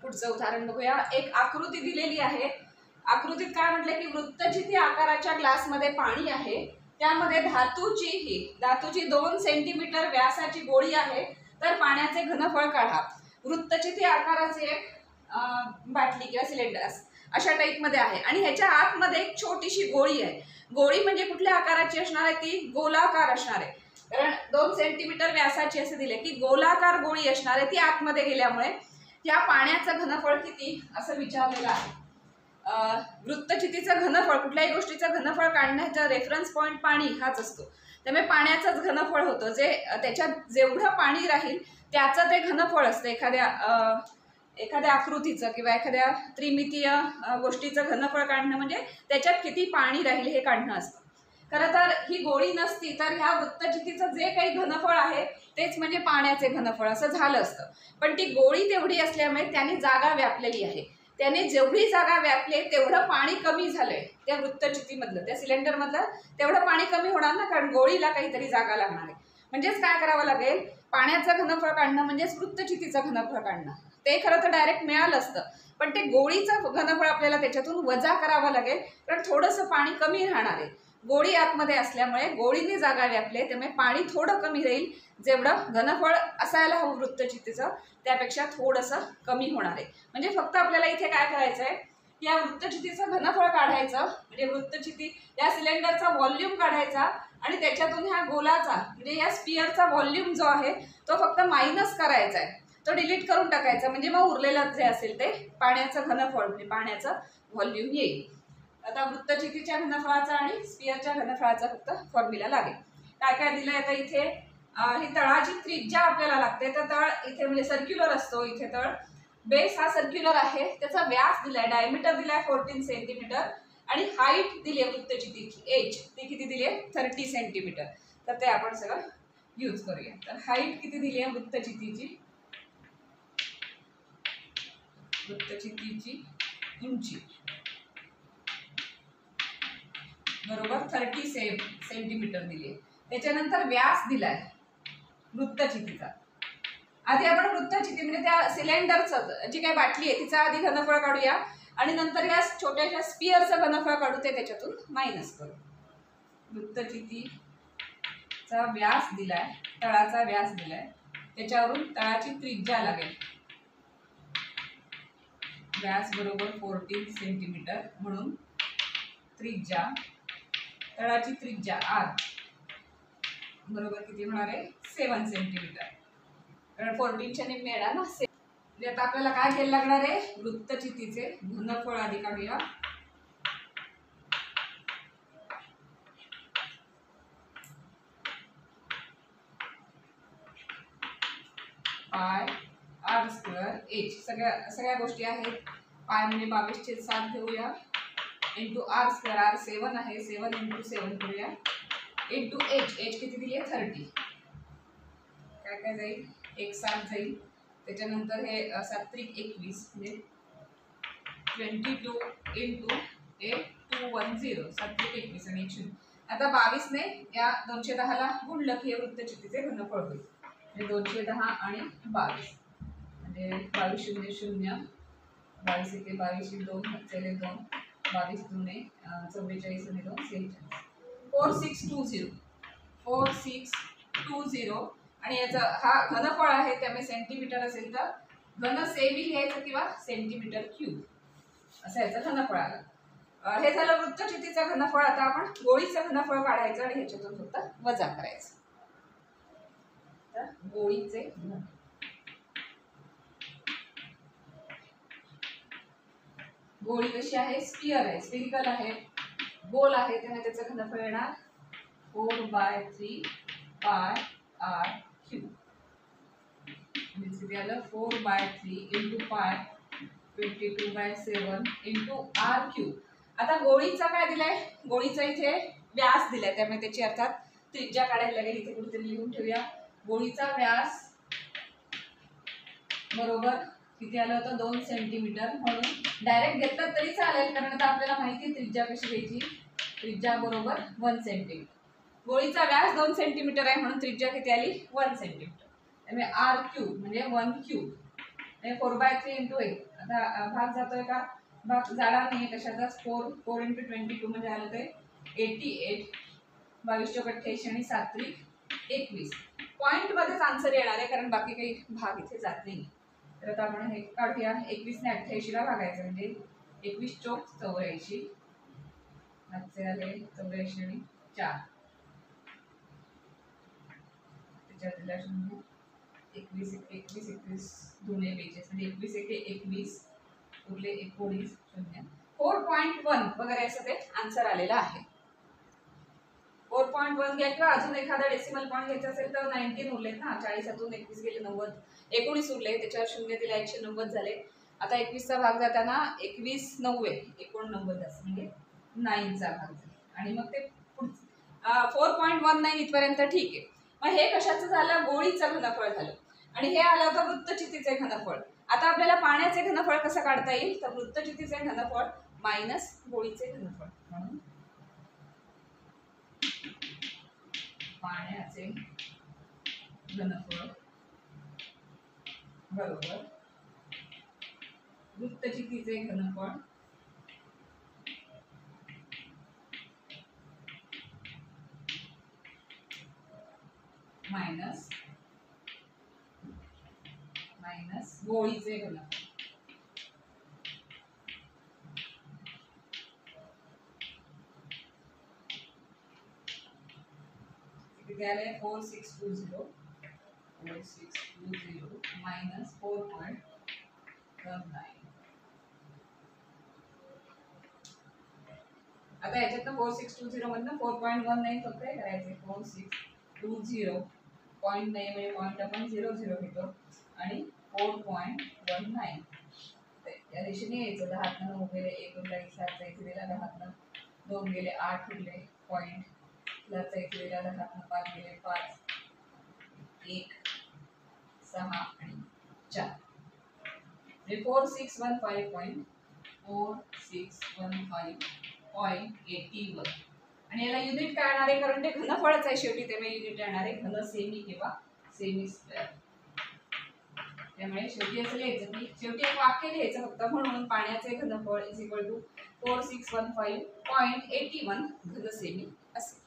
पुढचं उदाहरण बघूया। एक आकृती दिलेली आहे। आकृतीत काय म्हटलं की वृत्तचिती आकाराच्या ग्लासमध्ये पाणी आहे, त्यामध्ये धातूची 2 सेंटीमीटर व्यासाची गोळी आहे, तर पाण्याचे घनफळ काढा। वृत्तचिती आकाराचे एक बाटली किंवा सिलेंडर अशा टाइप मध्ये आहे आणि ह्याच्या आतमध्ये एक छोटीशी गोळी आहे। गोळी म्हणजे कुठल्या आकाराची असणार आहे? ती गोलाकार असणार आहे, कारण 2 सेंटीमीटर व्यासाची असे दिले की गोलाकार गोळी असणार आहे। ती आतमध्ये गेल्यामुळे या पाण्याचं घनफळ किती असं विचारलेलं आहे। वृत्तचितीचं घनफळ, कुठल्याही गोष्टीचं घनफळ काढण्याचा रेफरन्स पॉईंट पाणी हाच असतो, त्यामुळे पाण्याचंच घनफळ होतं। जे त्याच्यात जेवढं पाणी राहील त्याचं ते घनफळ असतं। एखाद्या आकृतीचं किंवा एखाद्या त्रिमितीय गोष्टीचं घनफळ काढणं म्हणजे त्याच्यात किती पाणी राहील हे काढणं असतं। खरं तर ही गोळी नसती तर ह्या वृत्तचितीचं जे काही घनफळ आहे तेच म्हणजे पाण्याचे घनफळ असं झालं असतं, पण ती गोळी तेवढी असल्यामुळे त्याने जागा व्यापलेली आहे। त्याने जेवढी जागा व्यापले तेवढं पाणी कमी झालंय त्या वृत्तचितीमधलं, त्या सिलेंडरमधलं तेवढं पाणी कमी होणार ना, कारण गोळीला काहीतरी जागा लागणार आहे। म्हणजेच काय करावं लागेल? पाण्याचं घनफळ काढणं म्हणजेच वृत्तचितीचं घनफळ काढणं। ते खरं तर डायरेक्ट मिळालं असतं, पण ते गोळीचं घनफळ आपल्याला त्याच्यातून वजा करावं लागेल, कारण थोडंसं पाणी कमी राहणार आहे। गोळी आतमध्ये असल्यामुळे गोळीने जागा व्यापले, त्यामुळे पाणी थोडं कमी राहील। जेवढं घनफळ असायला हवं वृत्तचितीचं त्यापेक्षा थोडंसं कमी होणार आहे। म्हणजे फक्त आपल्याला इथे काय करायचं आहे? या वृत्तचितीचं घनफळ काढायचं, म्हणजे वृत्तचिती या सिलेंडरचा व्हॉल्यूम काढायचा आणि त्याच्यातून ह्या गोलाचा म्हणजे या स्पिअरचा व्हॉल्यूम जो आहे तो फक्त मायनस करायचा आहे, तो डिलीट करून टाकायचा, म्हणजे मग उरलेलं जे असेल ते पाण्याचं घनफळ म्हणजे पाण्याचं व्हॉल्यूम येईल। आता वृत्तचितीच्या घनफळाचा आणि स्पिअरच्या घनफळाचा फक्त फॉर्म्युला लागेल। काय काय दिलंय आता इथे? ही तळाची त्रिज्या आपल्याला लागते, तर तळ इथे म्हणजे सर्क्युलर असतो। इथे तळ बेस हा सर्क्युलर आहे, त्याचा व्यास दिलाय, डायमीटर दिलाय 14 सेंटीमीटर आणि हाईट दिली आहे वृत्तचितीची एज ती किती दिली आहे? 30 सेंटीमीटर। तर ते आपण सगळं यूज करूया। तर हाईट किती दिली आहे वृत्तचितीची? वृत्तचितीची उंची बरोबर 30 सेंटीमीटर दिली आहे। त्याच्यानंतर व्यास दिलाय वृत्तचितीचा। आधी आपण वृत्तचिती म्हणजे त्या सिलेंडरचं जी काही बाटली आहे तिचा आधी घनफळ काढूया आणि नंतर या छोट्याशा स्पिअरचं घनफळ काढू, ते त्याच्यातून मायनस करू। वृत्तचितीचा व्यास दिलाय, तळाचा व्यास दिलाय, त्याच्यावरून तळाची त्रिज्या लागेल। व्यास बरोबर 14 सेंटीमीटर म्हणून त्रिज्या, तळाची त्रिज्या r बरोबर किती होणार आहे? 7 सेंटीमीटर, कारण 14च्या निम्मे येणार ना। म्हणजे आता आपल्याला काय घ्यायला लागणार आहे? वृत्तचितीचे घनफळ आधी काढूया। पाय r²h सगळ्या गोष्टी आहेत। पाय म्हणजे 22/7 घेऊया, इंटू r², r 7 आहे, 7 × 7 करूया, इंटू h किती दिली आहे? 30। काय काय जाईल? 1 7 जाईल, त्याच्यानंतर हे 7 त्रिक 21 म्हणजे 22 इंटू 210 7 त्रिक 21 आणि 1 0। आता 22 ने या 210ला गुणलं की हे वृत्तचितीचे घनफळ होईल, म्हणजे 210 आणि 22 म्हणजे 22 0 0, 22 1 22 2 2 22 2 44 आणि 2 46 4620 आणि याचा हा घनफळ आहे, त्यामुळे सेंटीमीटर असेल तर घन सेमी लिहायचं किंवा सेंटीमीटर क्यूब असं याचं घनफळ आलं। हे झालं वृत्तचितीचं घनफळ। आता आपण गोळीचं घनफळ काढायचं आणि ह्याच्यातून फक्त वजा करायचं। तर गोळीचे गोळी कशी आहे? स्पिअर आहे, स्फेरिकल आहे, गोल आहे, त्यामुळे त्याचं घनफळ येणार 4/3 पाय r क्यूब। म्हणजे किती आलं? 4/3 into pi 22/7 into r cube. आता गोळीचा काय दिलाय? गोळीचा इथे व्यास दिलाय, त्यामुळे त्याची अर्थात त्रिज्या काढायला लागेल। इथे कुठेतरी लिहून ठेवूया। गोळीचा व्यास बरोबर किती आलं होतं? 2 सेंटीमीटर, म्हणून डायरेक्ट घेतलं तरी चालेल, कारण आता आपल्याला माहिती आहे त्रिज्या कशी घ्यायची। त्रिज्या बरोबर 1 सेंटीमीटर। गोळीचा व्यास 2 सेंटीमीटर आहे, म्हणून त्रिज्या किती आली? 1 सेंटीमीटर, त्यामुळे r क्यूब म्हणजे 1 क्यूब 4/3 इंटू 1. आता भाग जातोय का? भाग जाणार नाही कशाचा. 4 इंटू 22 म्हणजे आलं ते 88. 22 चौक 88 आणि 7 21. पॉइंट मध्येच आन्सर येणार आहे कारण बाकी काही भाग इथे जात नाही. तर आता आपण हे काढूया. 21 ने 88 ला भागायचं म्हणजे 21 चौक 84. आजचे आले 84 आणि 4. त्याच्यात दिला 0. 21 21 21 दोन्ही बेचेस म्हणजे 21 21 उरले 19 0. 4.1 वगैरे असं ते आन्सर आलेलं आहे. 4.1 घ्या किंवा अजून एखादा डेसिमल पॉईंट घ्यायचा असेल तर 19 उरलेत ना. 40 21 गेले 90. 19 उरले त्याच्यावर 0 दिला 190 झाले. आता 21 चा भाग जाताना 21 90 89 म्हणजे 9 चा भाग झाला. आणि मग ते 4.19 इथपर्यंत ठीक आहे. मग हे कशाचं झालं? गोळीचं घनफळ झालं. आणि हे आलं होतं वृत्तचितीचे घनफळ. आता आपल्याला पाण्याचे घनफळ कसं काढता येईल? तर वृत्तचितीचे घनफळ मायनस गोळीचे घनफळ म्हणून पाण्याचे घनफळ बरोबर वृत्तचितीचे घनफळ मायनस गोळीचे घनफळ. किती आले? 4620 मायनस 4.19. आता याच्यातनं 4620 मधनं 4.19 फक्त हे करायचे. 4620 पॉईंट नाही म्हणजे पॉईंट आपण 00 घेतो आणि 4.19 या दिशेने यायचं. 10 न 9 गेले 1 उरला 7 चा इथे दिला 10 न 2 गेले 8 उरले पॉईंट 7 चा इथे दिला 10 न 5 गेले 5 1 6 आणि 4 म्हणजे 4615.81 आणि याला युनिट काय येणार आहे? कारण ते घनफळच आहे शेवटी त्यामुळे युनिट येणार आहे घन सेमी किंवा सेमी स्क्वेअर. त्यामुळे शेवटी असं लिहायचं की शेवटी एक वाक्य लिहायचं फक्त म्हणून पाण्याचे घनफळ इज इक्वल टू 4615.81 घन सेमी असे.